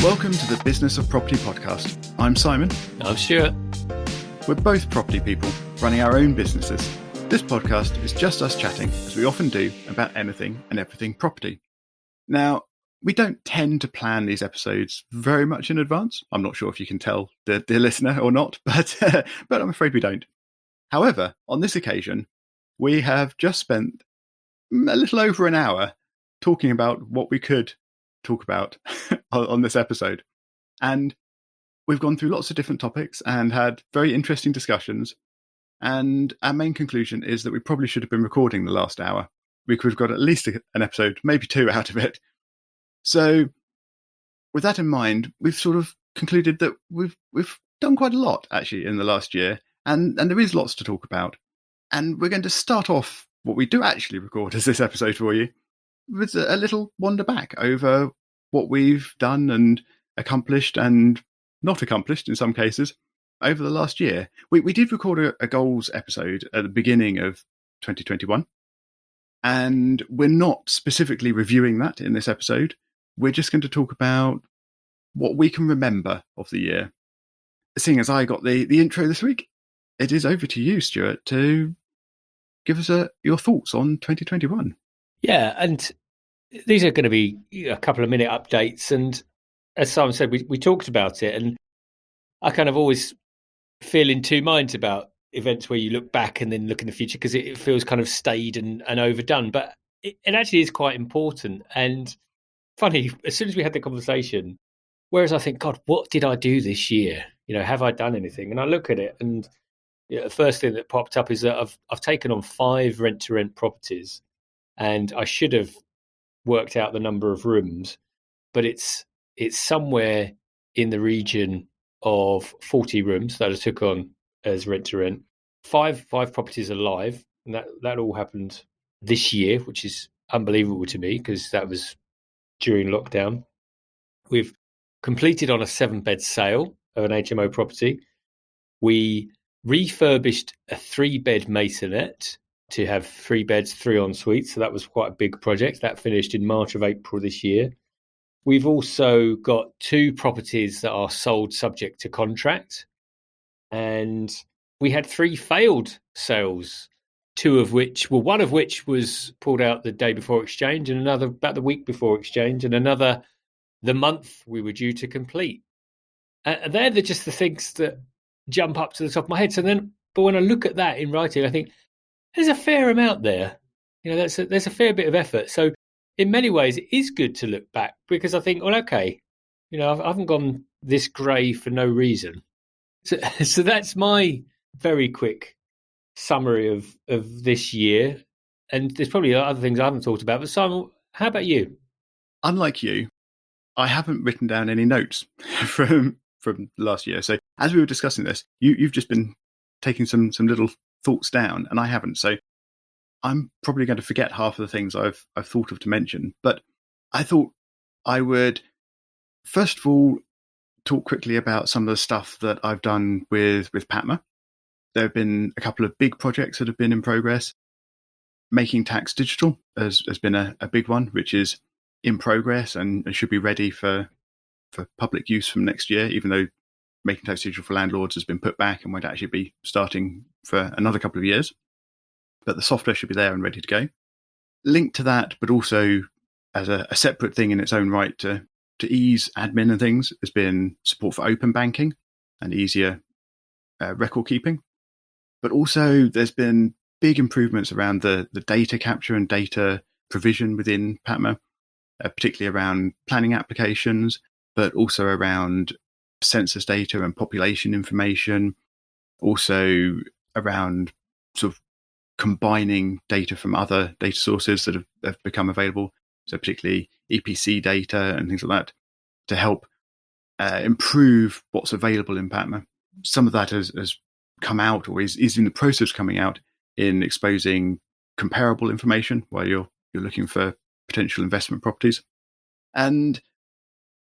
Welcome to the Business of Property podcast. I'm Simon. I'm Stuart. We're both property people running our own businesses. This podcast is just us chatting, as we often do, about anything and everything property. Now, we don't tend to plan these episodes very much in advance. I'm not sure if you can tell the listener or not, but I'm afraid we don't. However, on this occasion, we have just spent a little over an hour talking about what we could talk about on this episode. And we've gone through lots of different topics and had very interesting discussions. And our main conclusion is that we probably should have been recording the last hour. We could have got at least an episode, maybe two out of it. So with that in mind, we've sort of concluded that we've done quite a lot actually in the last year. And there is lots to talk about. And we're going to start off what we do actually record as this episode for you with a little wander back over what we've done and accomplished and not accomplished in some cases over the last year. We did record a goals episode at the beginning of 2021, and we're not specifically reviewing that in this episode. We're just going to talk about what we can remember of the year. Seeing as I got the intro this week, it is over to you, Stuart, to give us your thoughts on 2021. Yeah, and these are going to be a couple of minute updates. And as Simon said, we talked about it, and I kind of always feel in two minds about events where you look back and then look in the future, because it feels kind of staid and overdone. But it actually is quite important. And funny, as soon as we had the conversation, whereas I think, God, what did I do this year? Have I done anything? And I look at it, and the first thing that popped up is that I've taken on 5 rent-to-rent properties, and I should have worked out the number of rooms, but it's somewhere in the region of 40 rooms that I took on as rent-to-rent. Five properties are live, and that all happened this year, which is unbelievable to me because that was during lockdown. We've completed on a 7-bed sale of an HMO property. We refurbished a 3-bed maisonette to have 3 beds, 3 en suites. So that was quite a big project. That finished in March of April this year. We've also got 2 properties that are sold subject to contract. And we had 3 failed sales, one of which was pulled out the day before exchange, and another about the week before exchange, and another the month we were due to complete. And they're just the things that jump up to the top of my head. But when I look at that in writing, I think there's a fair amount there. There's a fair bit of effort. So in many ways, it is good to look back, because I think, well, okay, I haven't gone this grey for no reason. So that's my very quick summary of this year. And there's probably other things I haven't talked about. But Simon, how about you? Unlike you, I haven't written down any notes from last year. So as we were discussing this, you've just been taking some little thoughts down, and I haven't. So I'm probably going to forget half of the things I've thought of to mention. But I thought I would first of all talk quickly about some of the stuff that I've done with PaTMa. There have been a couple of big projects that have been in progress. Making Tax Digital has been a big one, which is in progress and should be ready for public use from next year, even though Making Tax Digital for Landlords has been put back and won't actually be starting for another couple of years. But the software should be there and ready to go. Linked to that, but also as a separate thing in its own right to ease admin and things, has been support for open banking and easier record keeping. But also there's been big improvements around the data capture and data provision within PaTMa, particularly around planning applications, but also around census data and population information, also around sort of combining data from other data sources that have become available, so particularly EPC data and things like that, to help improve what's available in PaTMa. Some of that has come out, or is in the process of coming out, in exposing comparable information while you're looking for potential investment properties. And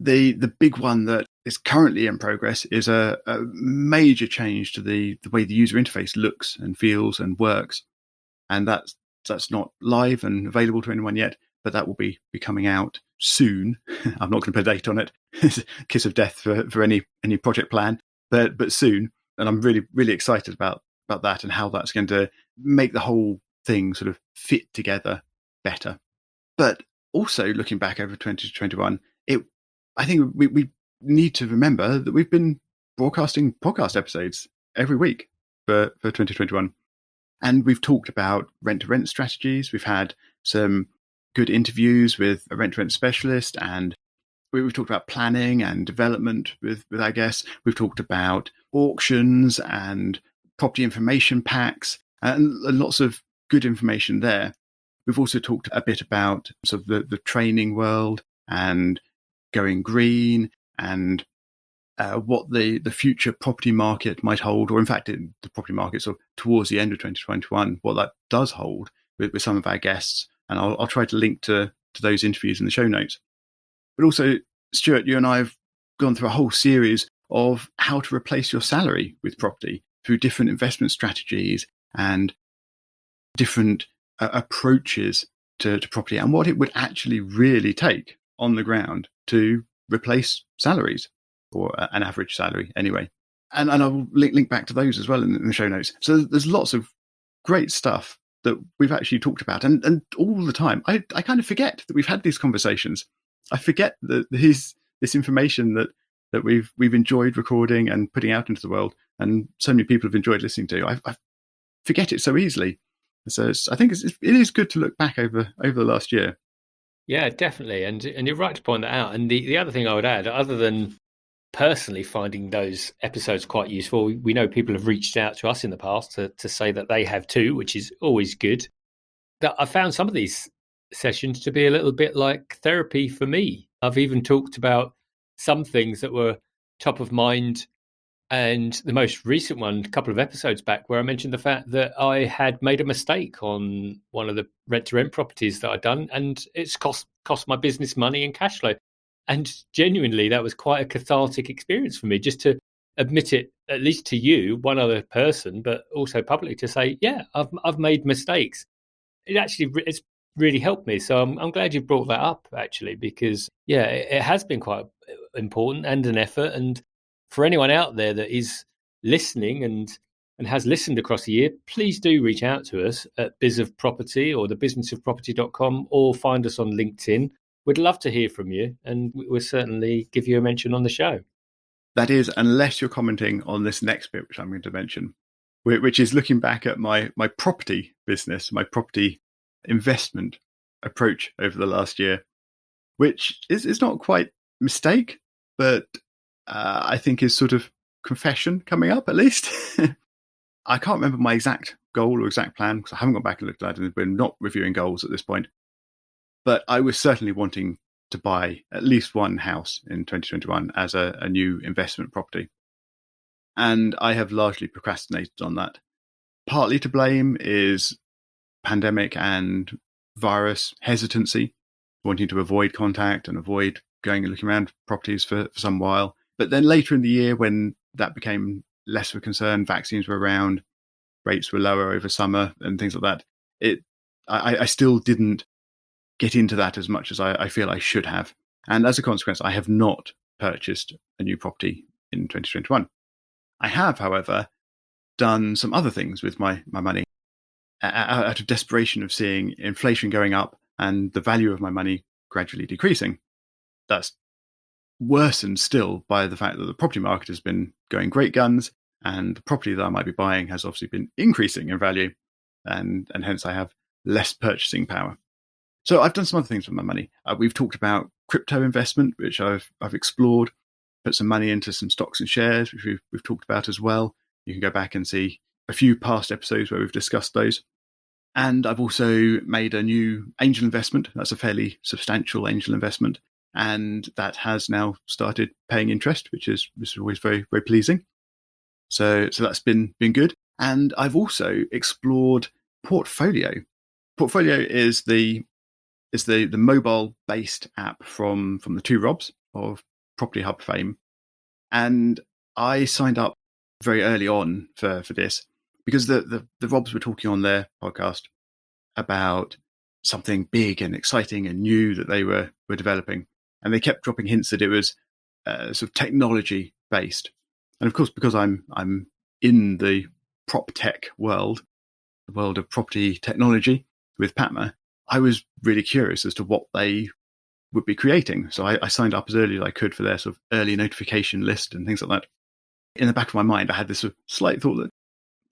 the big one that is currently in progress is a major change to the way the user interface looks and feels and works. And that's not live and available to anyone yet, but that will be coming out soon. I'm not going to put a date on it. It's a kiss of death for any project plan, but soon. And I'm really, really excited about that and how that's going to make the whole thing sort of fit together better. But also looking back over 2021, I think we need to remember that we've been broadcasting podcast episodes every week for 2021. And we've talked about rent-to-rent strategies. We've had some good interviews with a rent-to-rent specialist, and we've talked about planning and development with our guests. We've talked about auctions and property information packs and lots of good information there. We've also talked a bit about sort of the training world and going green and what the future property market might hold, or in fact, the property market sort of towards the end of 2021, what that does hold with some of our guests. And I'll try to link to those interviews in the show notes. But also, Stuart, you and I have gone through a whole series of how to replace your salary with property through different investment strategies and different approaches to property and what it would actually really take on the ground to replace salaries, or an average salary anyway. And I'll link back to those as well in the show notes. So there's lots of great stuff that we've actually talked about. And all the time, I kind of forget that we've had these conversations. I forget that this information that we've enjoyed recording and putting out into the world, and so many people have enjoyed listening to. I forget it so easily. So I think it is good to look back over the last year. Yeah, definitely. And you're right to point that out. And the other thing I would add, other than personally finding those episodes quite useful, we know people have reached out to us in the past to say that they have too, which is always good. That I found some of these sessions to be a little bit like therapy for me. I've even talked about some things that were top of mind, and the most recent one, a couple of episodes back, where I mentioned the fact that I had made a mistake on one of the rent-to-rent properties that I'd done, and it's cost my business money and cash flow. And genuinely, that was quite a cathartic experience for me, just to admit it, at least to you, one other person, but also publicly, to say, yeah, I've made mistakes. It's really helped me. So I'm glad you brought that up, actually, because yeah, it has been quite important and an effort. And for anyone out there that is listening and has listened across the year, please do reach out to us at Biz of Property or thebusinessofproperty.com, or find us on LinkedIn. We'd love to hear from you, and we'll certainly give you a mention on the show. That is, unless you're commenting on this next bit, which I'm going to mention, which is looking back at my property business, my property investment approach over the last year, which is not quite mistake, but I think is sort of confession coming up, at least. I can't remember my exact goal or exact plan, because I haven't gone back and looked at it, and we're not reviewing goals at this point. But I was certainly wanting to buy at least one house in 2021 as a new investment property. And I have largely procrastinated on that. Partly to blame is pandemic and virus hesitancy, wanting to avoid contact and avoid going and looking around properties for some while. But then later in the year, when that became less of a concern, vaccines were around, rates were lower over summer and things like that, I still didn't get into that as much as I feel I should have. And as a consequence, I have not purchased a new property in 2021. I have, however, done some other things with my money out of desperation of seeing inflation going up and the value of my money gradually decreasing. That's worsened still by the fact that the property market has been going great guns, and the property that I might be buying has obviously been increasing in value, and hence I have less purchasing power. So I've done some other things with my money. We've talked about crypto investment, which I've explored, put some money into some stocks and shares, which we've talked about as well. You can go back and see a few past episodes where we've discussed those. And I've also made a new angel investment. That's a fairly substantial angel investment. And that has now started paying interest, which is always very, very pleasing. So that's been good. And I've also explored Portfolio. Portfolio is the mobile-based app from the two Robs of Property Hub fame. And I signed up very early on for this because the Robs were talking on their podcast about something big and exciting and new that they were developing. And they kept dropping hints that it was sort of technology based. And of course, because I'm in the prop tech world, the world of property technology with PaTMa, I was really curious as to what they would be creating. So I signed up as early as I could for their sort of early notification list and things like that. In the back of my mind, I had this sort of slight thought that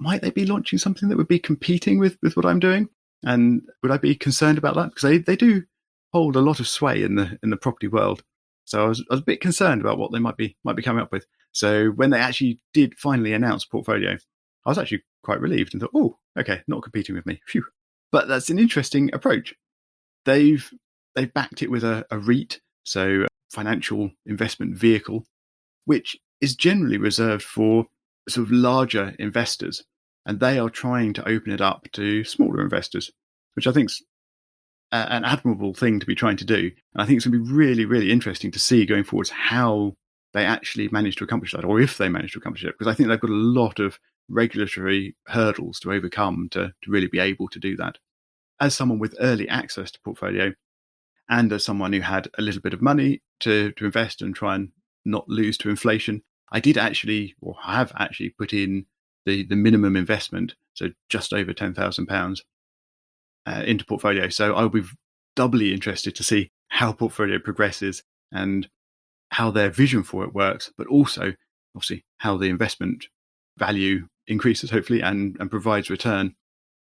might they be launching something that would be competing with what I'm doing? And would I be concerned about that? Because they do hold a lot of sway in the property world. So I was a bit concerned about what they might be coming up with. So when they actually did finally announce portfolio, I was actually quite relieved and thought, oh, okay, not competing with me. Phew. But that's an interesting approach. They've backed it with a REIT, so a financial investment vehicle, which is generally reserved for sort of larger investors. And they are trying to open it up to smaller investors, which I think is an admirable thing to be trying to do. And I think it's going to be really, really interesting to see going forwards how they actually manage to accomplish that, or if they manage to accomplish it, because I think they've got a lot of regulatory hurdles to overcome to really be able to do that. As someone with early access to portfolio, and as someone who had a little bit of money to invest and try and not lose to inflation, I did actually, or have actually, put in the minimum investment, so just over £10,000 into portfolio. So I'll be doubly interested to see how portfolio progresses and how their vision for it works, but also, obviously, how the investment value increases, hopefully, and provides return.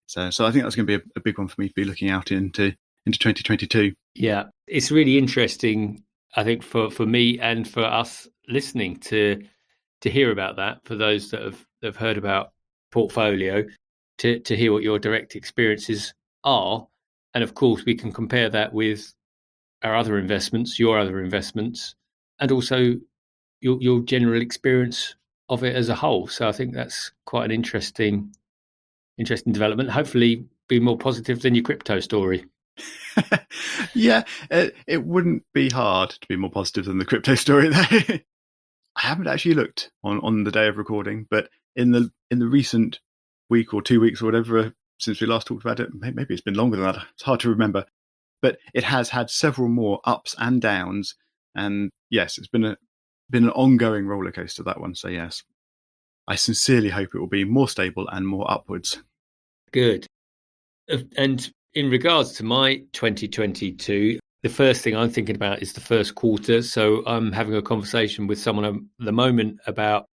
So I think that's going to be a big one for me to be looking out into 2022. Yeah, it's really interesting, I think, for me and for us listening to hear about that, for those that have heard about portfolio, to hear what your direct experiences are. And of course, we can compare that with our other investments, your other investments, and also your general experience of it as a whole. So I think that's quite an interesting development. Hopefully be more positive than your crypto story. Yeah, it wouldn't be hard to be more positive than the crypto story there. I haven't actually looked on the day of recording, but in the recent week or 2 weeks or whatever since we last talked about it, maybe it's been longer than that. It's hard to remember, but it has had several more ups and downs, and yes, it's been an ongoing roller coaster, that one. So yes, I sincerely hope it will be more stable and more upwards. Good. And in regards to my 2022, the first thing I'm thinking about is the first quarter. So I'm having a conversation with someone at the moment about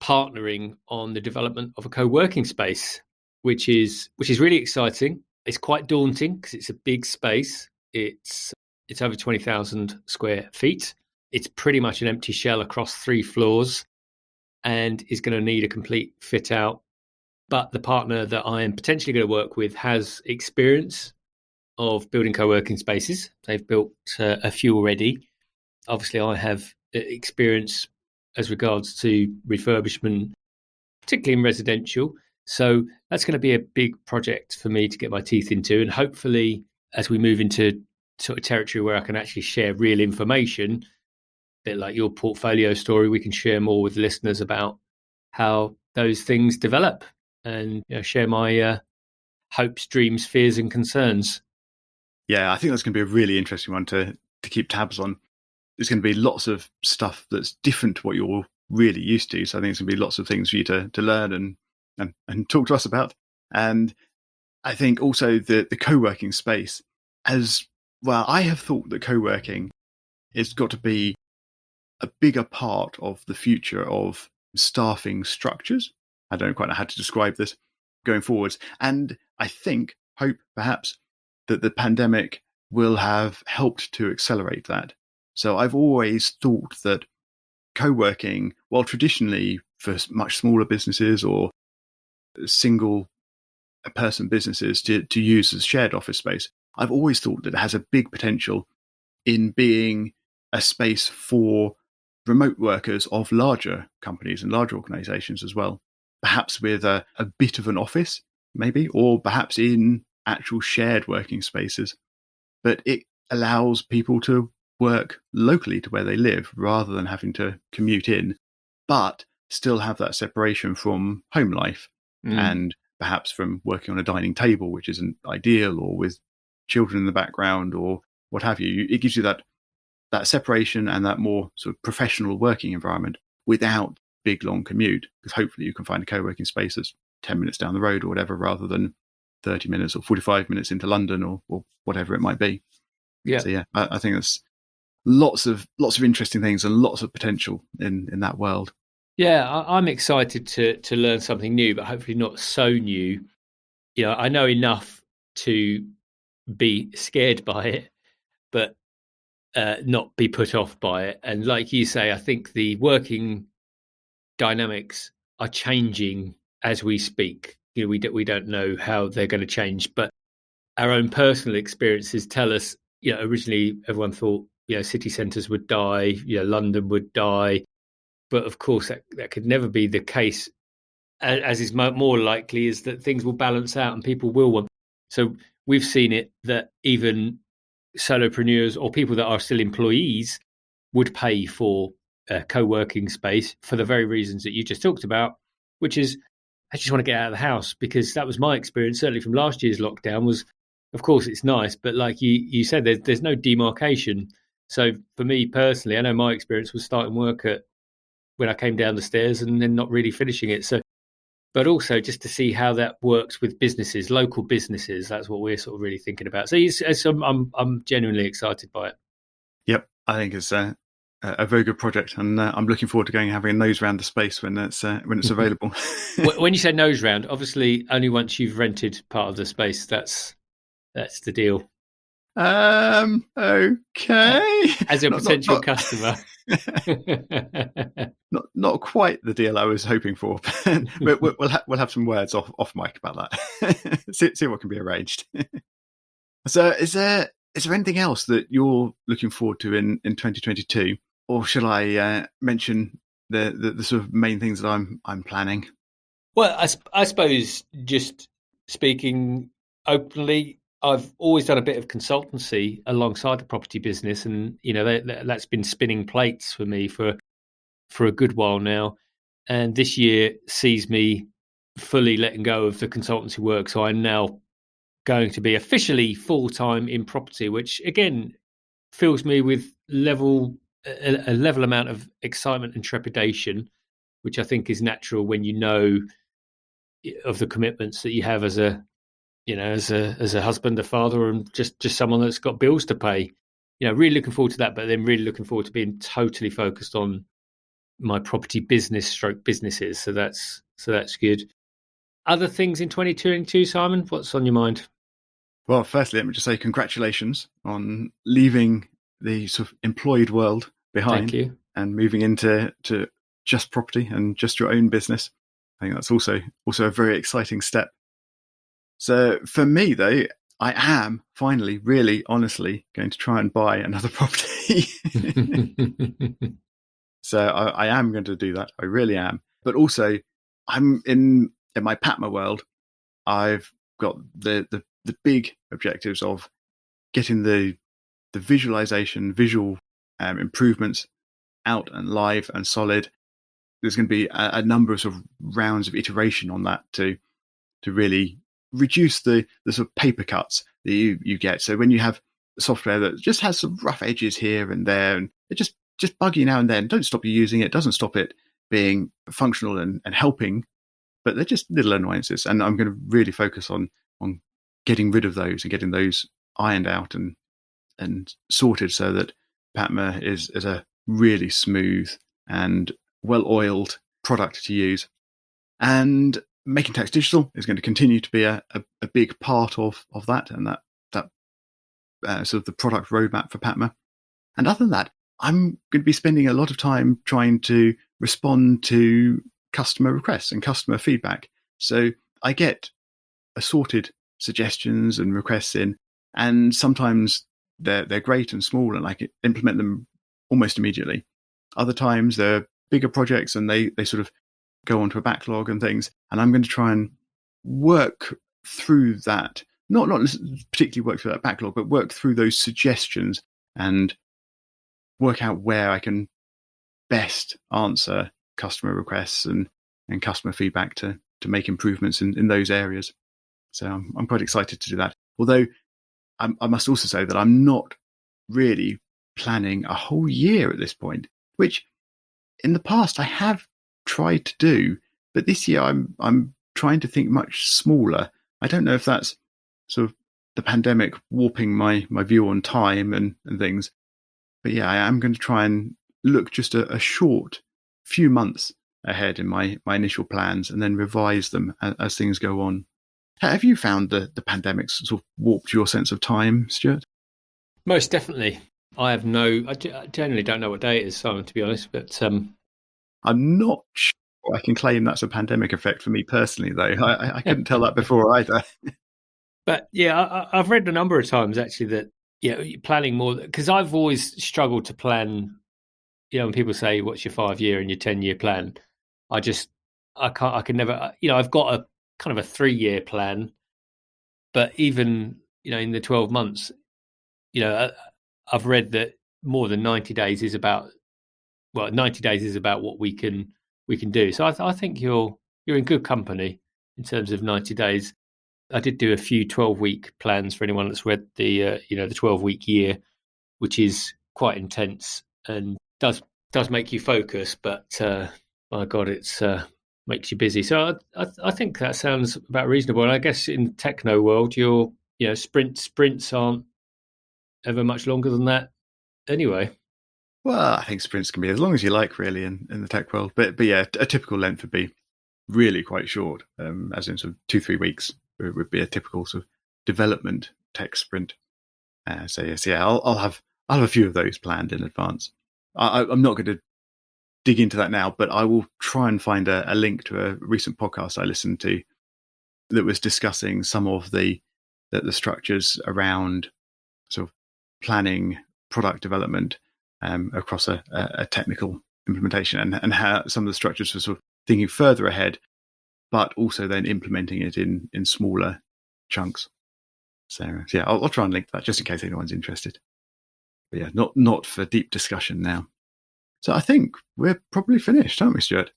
partnering on the development of a co-working space, which is really exciting. It's quite daunting because it's a big space. It's over 20,000 square feet. It's pretty much an empty shell across 3 floors and is going to need a complete fit out. But the partner that I am potentially going to work with has experience of building co-working spaces. They've built a few already. Obviously, I have experience as regards to refurbishment, particularly in residential. So that's going to be a big project for me to get my teeth into. And hopefully, as we move into sort of territory where I can actually share real information, a bit like your portfolio story, we can share more with listeners about how those things develop and share my hopes, dreams, fears, and concerns. Yeah, I think that's going to be a really interesting one to keep tabs on. There's going to be lots of stuff that's different to what you're really used to. So I think it's going to be lots of things for you to learn and talk to us about. And I think also the co-working space, as well, I have thought that co-working has got to be a bigger part of the future of staffing structures. I don't quite know how to describe this going forwards. And I hope perhaps that the pandemic will have helped to accelerate that. So I've always thought that co-working, while traditionally for much smaller businesses or single person businesses to use as shared office space, I've always thought that it has a big potential in being a space for remote workers of larger companies and larger organizations as well, perhaps with a bit of an office maybe, or perhaps in actual shared working spaces. But it allows people to work locally to where they live rather than having to commute in, but still have that separation from home life and perhaps from working on a dining table, which isn't ideal, or with children in the background or what have you. It gives you that separation and that more sort of professional working environment without big long commute, because hopefully you can find a co-working space that's 10 minutes down the road or whatever, rather than 30 minutes or 45 minutes into London or whatever it might be. Yeah. So yeah, I think there's lots of interesting things and lots of potential in that world. Yeah, I'm excited to learn something new, but hopefully not so new. You know, I know enough to be scared by it, but not be put off by it. And like you say, I think the working dynamics are changing as we speak. You know, we don't know how they're going to change, but our own personal experiences tell us. You know, originally everyone thought, you know, city centres would die, you know, London would die, but of course that could never be the case. As is more likely is that things will balance out and people will want. So we've seen it that even solopreneurs or people that are still employees would pay for a co-working space for the very reasons that you just talked about, which is I just want to get out of the house, because that was my experience certainly from last year's lockdown. Was, of course, it's nice, but like you said, there's no demarcation. So for me personally, I know my experience was starting work when I came down the stairs and then not really finishing it. So, but also just to see how that works with businesses, local businesses. That's what we're sort of really thinking about. So I'm genuinely excited by it. Yep, I think it's a very good project, and I'm looking forward to going and having a nose round the space when it's available. When you say nose round, obviously only once you've rented part of the space. That's the deal. Okay. As a potential customer. Not quite the deal I was hoping for, but we'll have some words off mic about that. see what can be arranged. So, is there anything else that you're looking forward to in 2022, or shall I mention the sort of main things that I'm planning? Well, I suppose just speaking openly, I've always done a bit of consultancy alongside the property business, and you know that's been spinning plates for me for a good while now. And this year sees me fully letting go of the consultancy work, so I'm now going to be officially full-time in property, which again fills me with a level amount of excitement and trepidation, which I think is natural when you know of the commitments that you have as a husband, a father, and just someone that's got bills to pay. You know, really looking forward to that, but then really looking forward to being totally focused on my property businesses. So that's good. Other things in 2022, Simon? What's on your mind? Well, firstly, let me just say congratulations on leaving the sort of employed world behind. Thank you. And moving into just property and just your own business. I think that's also a very exciting step. So for me, though, I am finally, really, honestly going to try and buy another property. So I am going to do that. I really am. But also, I'm in my PaTMa world. I've got the big objectives of getting the visualization, visual improvements out and live and solid. There's going to be a number of sort of rounds of iteration on that to really reduce the sort of paper cuts that you get. So when you have software that just has some rough edges here and there, and it just bug you now and then, don't stop you using it, doesn't stop it being functional and helping, but they're just little annoyances. And I'm going to really focus on getting rid of those and getting those ironed out and sorted so that PaTMa is a really smooth and well-oiled product to use. And making tax digital is going to continue to be a big part of that, and that sort of the product roadmap for PaTMa. And other than that, I'm going to be spending a lot of time trying to respond to customer requests and customer feedback. So I get assorted suggestions and requests in, and sometimes they're great and small, and I can implement them almost immediately. Other times they're bigger projects and they sort of go onto a backlog and things, and I'm going to try and work through that. Not particularly work through that backlog, but work through those suggestions and work out where I can best answer customer requests and customer feedback to make improvements in those areas. So I'm quite excited to do that. Although I must also say that I'm not really planning a whole year at this point, which in the past I have tried to do, but this year I'm trying to think much smaller. I don't know if that's sort of the pandemic warping my view on time and things, but yeah, I am going to try and look just a short few months ahead in my initial plans and then revise them as things go on. Have you found the pandemic's sort of warped your sense of time, Stuart? Most definitely. I generally don't know what day it is, Simon, to be honest, but I'm not sure I can claim that's a pandemic effect for me personally, though. I couldn't tell that before either. But yeah, I've read a number of times actually that, planning more, because I've always struggled to plan. When people say, what's your 5-year and your 10-year plan? I can never, I've got a kind of a 3-year plan, but even, in the 12 months, I've read that more than 90 days is about, 90 days is about what we can do. So I think you're in good company in terms of 90 days. I did do a few 12-week plans for anyone that's read the 12-week year, which is quite intense and does make you focus, but my God, it's makes you busy. So I think that sounds about reasonable. And I guess in techno world, sprints aren't ever much longer than that anyway. Well, I think sprints can be as long as you like, really, in the tech world. But yeah, a typical length would be really quite short, as in sort of 2-3 weeks would be a typical sort of development tech sprint. So yes, yeah, I'll have a few of those planned in advance. I'm not going to dig into that now, but I will try and find a link to a recent podcast I listened to that was discussing some of the structures around sort of planning product development across a technical implementation, and how some of the structures were sort of thinking further ahead, but also then implementing it in smaller chunks. So yeah, I'll try and link that just in case anyone's interested. But yeah, not for deep discussion now. So I think we're probably finished, aren't we, Stuart?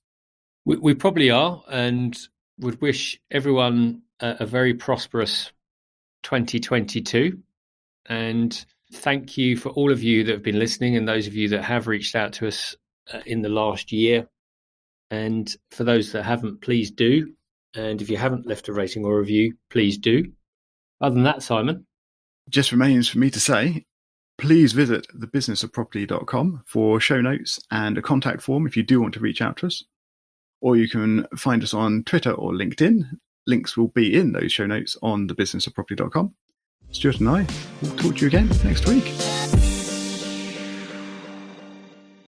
We probably are, and would wish everyone a very prosperous 2022. And thank you for all of you that have been listening, and those of you that have reached out to us in the last year. And for those that haven't, please do. And if you haven't left a rating or review, please do. Other than that, Simon, just remains for me to say, please visit thebusinessofproperty.com for show notes and a contact form if you do want to reach out to us. Or you can find us on Twitter or LinkedIn. Links will be in those show notes on thebusinessofproperty.com. Stuart and I will talk to you again next week.